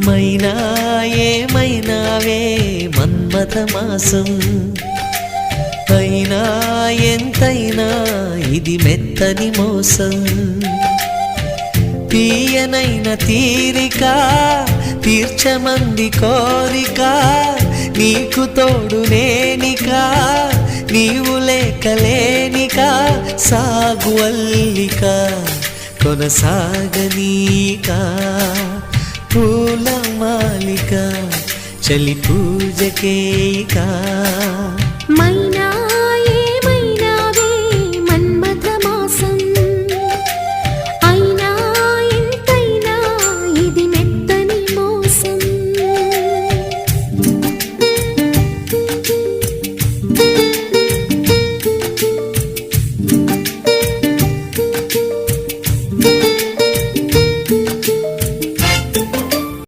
మైనా ఏమైనావే మన్మథ మాసం, అయినా ఎంతైనా ఇది మెత్తని మోసం. తీయనైన తీరిక తీర్చమంది కోరిక, నీకు తోడు నేనిక నీవు లేకలేనిక. సాగు అల్లిక కొనసాగనీక, పూల మాలిక చలి పూజకేయిక. మైనా